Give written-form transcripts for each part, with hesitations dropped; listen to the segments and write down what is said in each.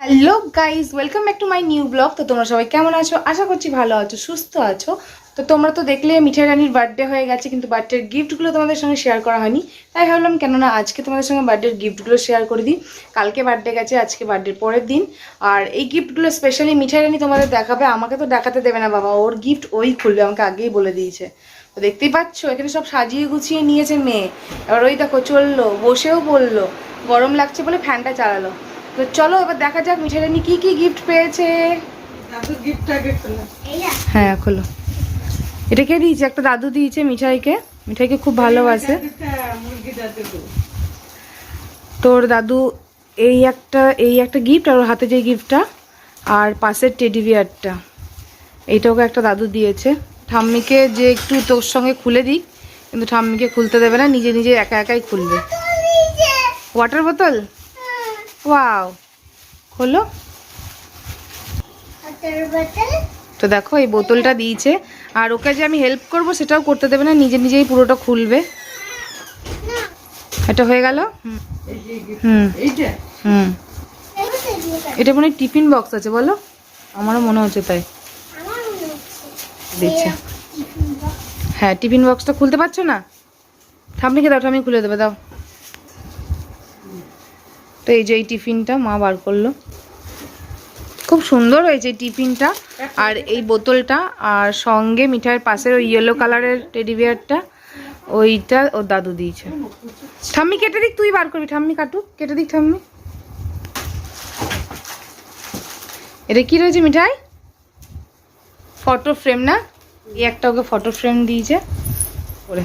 Hello guys, welcome back to my new blog. তো তোমরা সবাই কেমন আছো? আশা করছি ভালো আছো, সুস্থ আছো। তো তোমরা তো দেখলে মিঠাই রানীর বার্থডে হয়ে গেছে, কিন্তু বার্থডের গিফটগুলো তোমাদের সঙ্গে শেয়ার করা হয়নি। তাই ভাবলাম কেননা আজকে তোমাদের সঙ্গে বার্থডের গিফটগুলো শেয়ার করে দিই। কালকে বার্থডে গেছে, আজকে বার্থডের পরের দিন। আর এই গিফটগুলো স্পেশালি মিঠাই রানী তোমাদের দেখাবে, আমাকে তো দেখাতে দেবে না বাবা। ওর গিফট ওই খুলবে, আমাকে আগেই বলে দিয়েছে। তো দেখতেই পাচ্ছ এখানে সব সাজিয়ে গুছিয়ে নিয়েছে মেয়ে। এবার ওই দেখো চললো, বসেও বললো, গরম লাগছে বলে ফ্যানটা চালালো। তো চলো এবার দেখা যাক মিঠাই রানী কি কি গিফট পেয়েছে। হ্যাঁ খোলো। এটা কে দিয়েছে? একটা দাদু দিয়েছে মিঠাইকে। মিঠাইকে খুব ভালোবাসে তোর দাদু। এই একটা গিফট, আর ওর হাতে যে গিফটটা, আর পাশের টেডি বিয়ারটা, এইটাও একটা দাদু দিয়েছে। ঠাম্মিকে যে একটু তোর সঙ্গে খুলে দিই, কিন্তু ঠাম্মিকে খুলতে দেবে না, নিজে নিজে একা একাই খুলবে। ওয়াটার বোতল, ওয়াও, খোলো। তো দেখো এই বোতলটা দিয়েছে, আর ওকে যে আমি হেল্প করব সেটাও করতে দেবে না, নিজে নিজেই পুরোটা খুলবে। এটা হয়ে গেল। হুম হুম, এটা মনে হয় টিফিন বক্স আছে, বলো? আমারও মনে হচ্ছে তাই। দিচ্ছে, হ্যাঁ টিফিন বক্সটা খুলতে পারছো না? ঠাম্মিকে দাও, ঠাম্মি খুলে দেবে, দাও। তো এই যে এই টিফিনটা মা বার করলো, খুব সুন্দর হয়েছে এই টিফিনটা আর এই বোতলটা। আর সঙ্গে মিঠাইয়ের পাশের ওই ইয়েলো কালারের টেডি বিয়ারটা, ওইটা ওর দাদু দিয়েছে। ঠাম্মি কেটে দিক, তুই বার করবি। ঠাম্মি কাটুক, কেটে দিক ঠাম্মি। এটা কি রয়েছে মিঠাই? ফটো ফ্রেম না? এই একটা ওকে ফটো ফ্রেম দিয়েছে করে।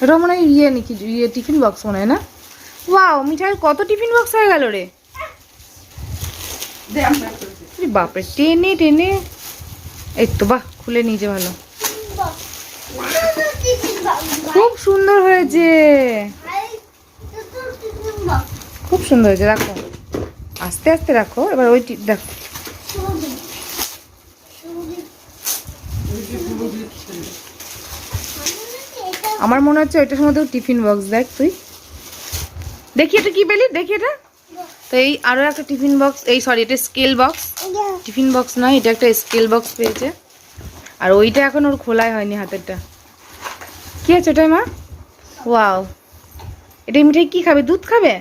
এটা মনে হয় ইয়ে নাকি, ইয়ে টিফিন বক্স মনে হয় না? ওয়াও, মিঠাইয়ের কত টিফিন বক্স হয়ে গেল রে বাপরে, টেনে টেনে। এই তো বাহ, খুলে নিয়েছে, ভালো, খুব সুন্দর হয়েছে, খুব সুন্দর হয়েছে। রাখো, আস্তে আস্তে রাখো। এবার ওই দেখো, আমার মনে হচ্ছে ওইটার মধ্যে টিফিন বক্স। দেখ তুই, দেখি এটা কি পেলি, দেখি এটা। তো এই আরো একটা টিফিন বক্স, এই সরি এটা স্কেল বক্স, টিফিন বক্স নয়, এটা একটা স্কেল বক্স পেয়েছে। আর ওইটা এখন ওর খোলাই হয়নি, হাতেরটা। কি আছে ওটাই মা? ওয়াও, এটা মিঠাই কি খাবে? দুধ খাবে?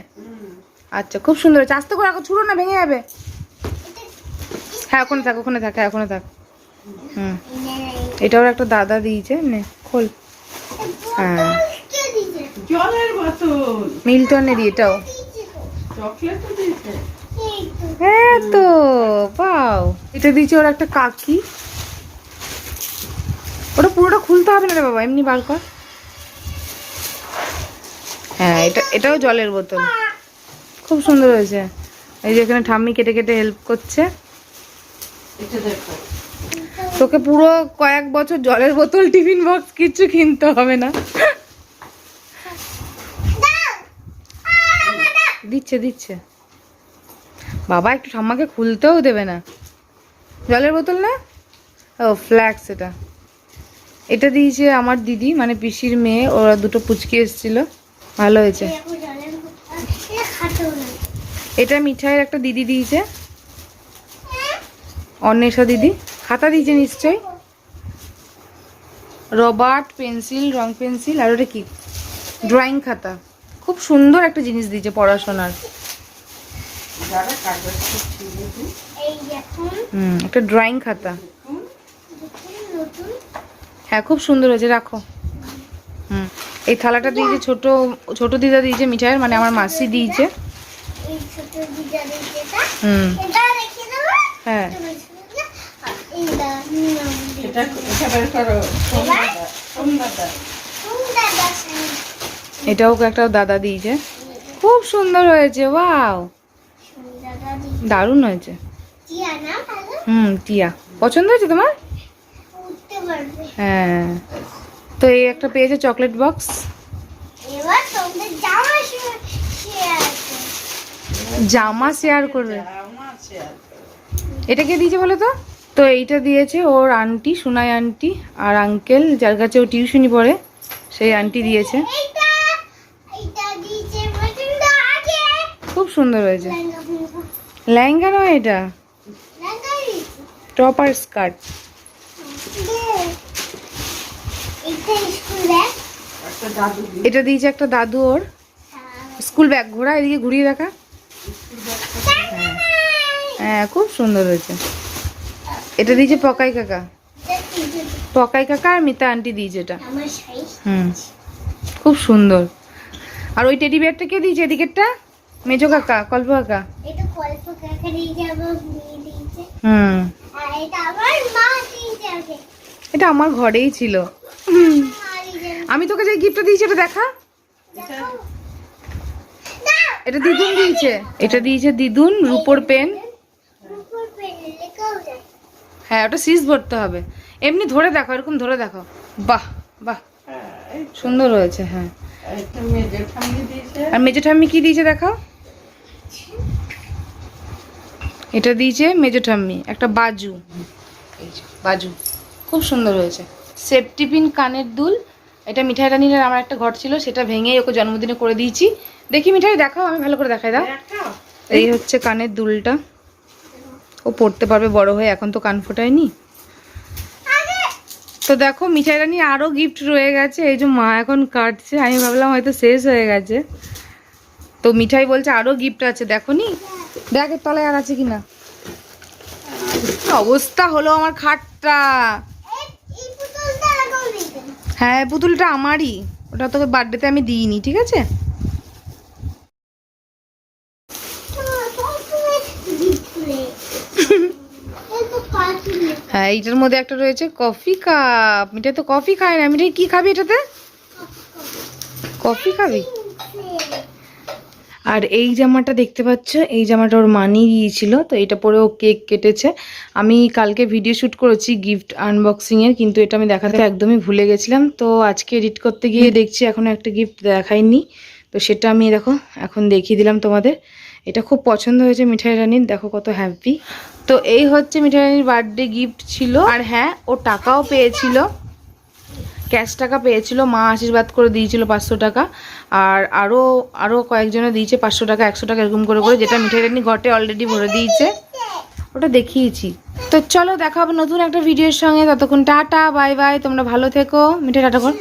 আচ্ছা, খুব সুন্দর হয়েছে। আস্তে করে রাখো, ছুড়ো না, ভেঙে যাবে। হ্যাঁ ওখানে থাক, ওখানে থাক, হ্যাঁ ওখানে থাক। হুম, এটা ওর একটা দাদা দিয়েছে, নে খোল। হ্যাঁ, মিল্টনেরই এটাও। হ্যাঁ তো পাও, এটা দিয়েছে ওর একটা কাকি। ওটা পুরোটা খুলতে হবে না রে বাবা, এমনি বার কর। হ্যাঁ, এটাও জলের বোতল, খুব সুন্দর হয়েছে। এই যে এখানে ঠাম্মি কেটে কেটে হেল্প করছে। তোকে পুরো কয়েক বছর জলের বোতল, টিফিন বক্স কিচ্ছু কিনতে হবে না। দিচ্ছে দিচ্ছে বাবা, একটু ঠাম্মাকে খুলতেও দেবে না। জলের বোতল না, ও ফ্ল্যাক্স। এটা দিয়েছে আমার দিদি, মানে পিসির মেয়ে, ওরা দুটো পুচকি এসেছিল। ভালো হয়েছে। এটা মিঠাইয়ের একটা দিদি দিয়েছে, অন্বেষা দিদি। খাতা দিয়েছে নিশ্চয়ই, রবার্ট পেন্সিল, রং পেন্সিল, আর ওটা কি, ড্রয়িং খাতা। খুব সুন্দর একটা জিনিস দিয়েছে পড়াশোনার। একটা ড্রয়িং খাতা। হ্যাঁ খুব সুন্দর হয়েছে, রাখো। এই থালাটা দিয়েছে ছোট ছোট দিদা দিয়েছে মিঠাইয়ের, মানে আমার মাসি দিয়েছে। হ্যাঁ, এটাও একটা দাদা দিয়েছে। খুব সুন্দর হয়েছে, ওয়াও, দারুণ হয়েছে। টিয়া পছন্দ হয়েছে তোমার? হ্যাঁ, তো এই একটা পেয়েছে চকলেট বক্স। জামা শেয়ার করবে, এটা কে দিয়েছে বলো তো? তো এইটা দিয়েছে ওর আন্টি, সোনাই আন্টি, আর আঙ্কেল যার কাছে ও টিউশনি পড়ে, সেই আন্টি দিয়েছে। খুব সুন্দর হয়েছে। লেহেঙ্গা নয় এটা, টপ আর স্কার্ট। এটা দিয়েছে একটা দাদু ওর স্কুল ব্যাগ। ঘোরা এদিকে ঘুরিয়ে দেখা। হ্যাঁ খুব সুন্দর হয়েছে। এটা দিয়েছে পকাই কাকা। পকাই কাকা আর মিতা আন্টি দিয়েছে এটা। খুব সুন্দর। আর ওই টেডি বিয়ারটা কে দিয়েছে এদিকেরটা? মেজো কাকা, কল্প কাকা। এটা আমার ঘরেই ছিল। আমি তোকে যে গিফটটা দিয়েছি এটা দেখা। এটা দিদুন দিয়েছে। এটা দিয়েছে দিদুন রূপোর পেন। হ্যাঁ ওটা সিজ ভরতে হবে। এমনি ধরে দেখো, এরকম ধরে দেখো। বাহ বাহ সুন্দর হয়েছে। হ্যাঁ আর মেজো ঠাম্মি কি দিয়েছে দেখাও। এটা দিয়েছে মেজো ঠাম্মি একটা বাজু। বাজু খুব সুন্দর হয়েছে। সেফটি পিন কানের দুল। এটা মিঠাই রানীর আমার একটা ঘর ছিল, সেটা ভেঙে ওকে জন্মদিনে করে দিয়েছি। দেখি মিঠাই দেখাও, আমি ভালো করে দেখাই দাও। এই হচ্ছে কানের দুলটা, ও পড়তে পারবে বড় হয়ে, এখন তো কান ফোটায়নি। তো দেখো মিঠাই রানী আরো গিফট রয়ে গেছে। এই যে মা এখন কাটছে, আমি ভাবলাম হয়তো শেষ হয়ে গেছে। তো মিঠাই বলছে আরো গিফট আছে, দেখো নি, দেখ এর তলায় আর আছে কিনা। অবস্থা হলো আমার খাটটা। হ্যাঁ পুতুলটা আমারই, ওটা তোকে বার্থডেতে আমি দিইনি, ঠিক আছে। হ্যাঁ এইটার মধ্যে একটা রয়েছে কফি কাপ। মিঠাই তো কফি খায় না। মিঠাই কি খাবি এটাতে? কফি খাবি। আর এই জামাটা দেখতে পাচ্ছ, এই জামাটা ওর মানি দিয়েছিল, তো এটা পরে ও কেক কেটেছে। আমি কালকে ভিডিও শ্যুট করেছি গিফট আনবক্সিংয়ের, কিন্তু এটা আমি দেখাতে একদমই ভুলে গেছিলাম। তো আজকে এডিট করতে গিয়ে দেখছি এখনও একটা গিফট দেখাইনি, তো সেটা আমি দেখো এখন দেখিয়ে দিলাম তোমাদের। এটা খুব পছন্দ হয়েছে মিঠাই রানীর, দেখো কত হ্যাপি। তো এই হচ্ছে মিঠাই রানীর বার্থডে গিফট ছিল। আর হ্যাঁ ও টাকাও পেয়েছিল, ক্যাশ টাকা পেয়েছিল, মা আশীর্বাদ করে দিয়েছিল 500 টাকা। আর আরও কয়েকজনে দিয়েছে 500 টাকা 100 টাকা এরকম করে করে, যেটা মিঠাই রানী ঘটে অলরেডি ভরে দিয়েছে, ওটা দেখিয়েছি। তো চলো দেখা হবে নতুন একটা ভিডিওর সঙ্গে। ততক্ষণ টাটা বাই বাই, তোমরা ভালো থেকো। মিঠাই টাটা কর।